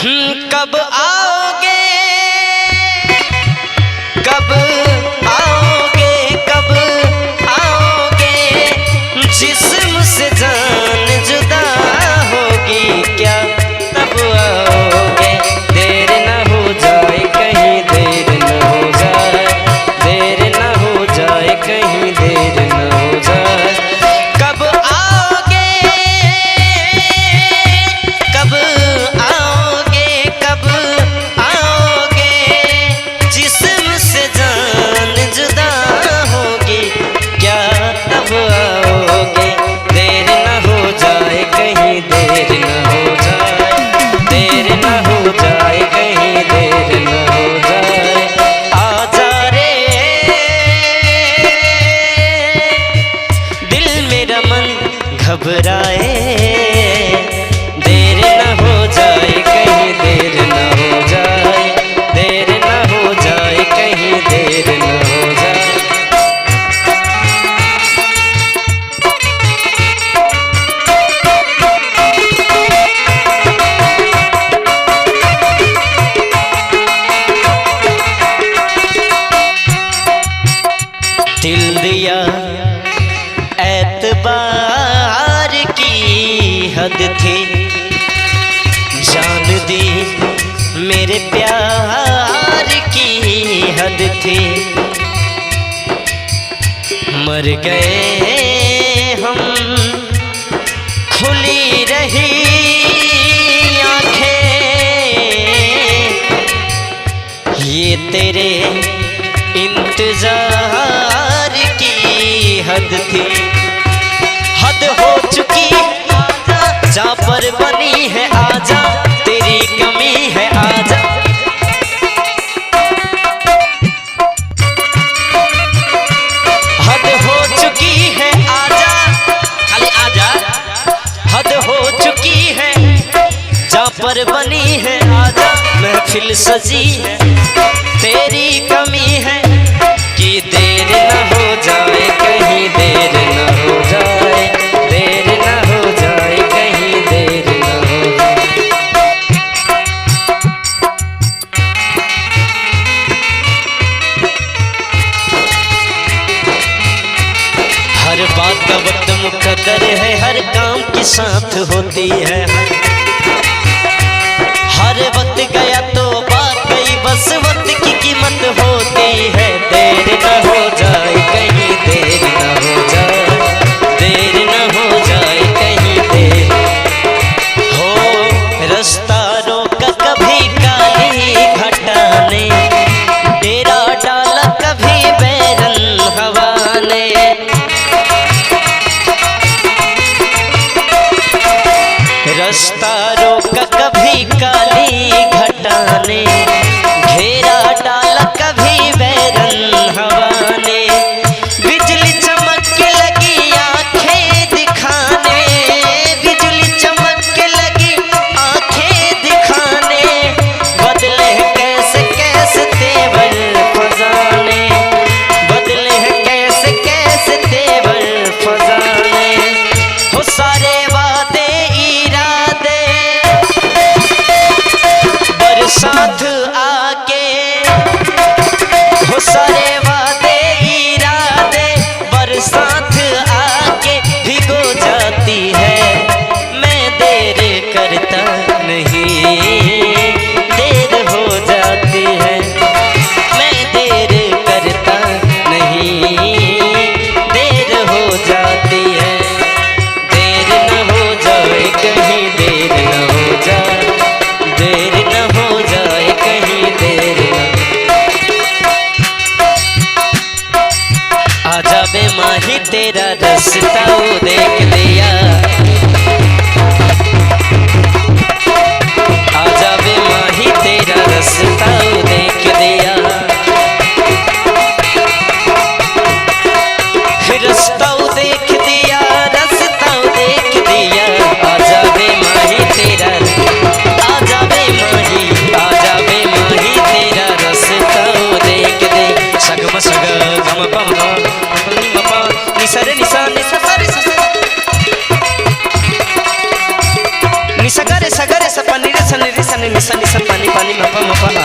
कब आओगे, कब आओगे, कब आओगे, जिस्म से जान जुदा होगी क्या तब आओगे। देर न हो जाए कहीं, देर न हो जाए, देर न हो जाए कहीं, देर न हो जाए। कब आओगे, कब आओगे, कब आओगे, जिस्म से जान जुदा होगी क्या तब आओगे। देर न हो जाए कहीं, देर न हो जाए, देर न हो जाए कहीं, देर न हो जाए। आजा रे दिल मेरा मन घबराए, देर न हो जाए कहीं, देर न हो जाए, देर न हो जाए कहीं, देर न हो जाए। दिल दिया एतबार की हद थी, जान दी मेरे प्यार की हद थी। मर गए हम, खुली रही आंखें, ये तेरे इंतजार की हद थी। हद हो चुकी आजा, जा पर बनी है आजा, तेरी कमी है आजा। हद हो चुकी है आजा, खाली आजा। हद हो चुकी है, जा पर बनी है आजा। महफिल सजी है, तेरी कमी है कि देर न हो जाए कहीं, देर न हो जाए, देर न हो जाए कहीं, देर न हो जाए। हर बात का वक्त मुकद्दर है, हर काम के साथ होती है। हर वक्त गया तो बात गई, बस वक्त की कीमत होती है। देर न हो जाए कहीं, निसा निसा पानी पानी मपा मपा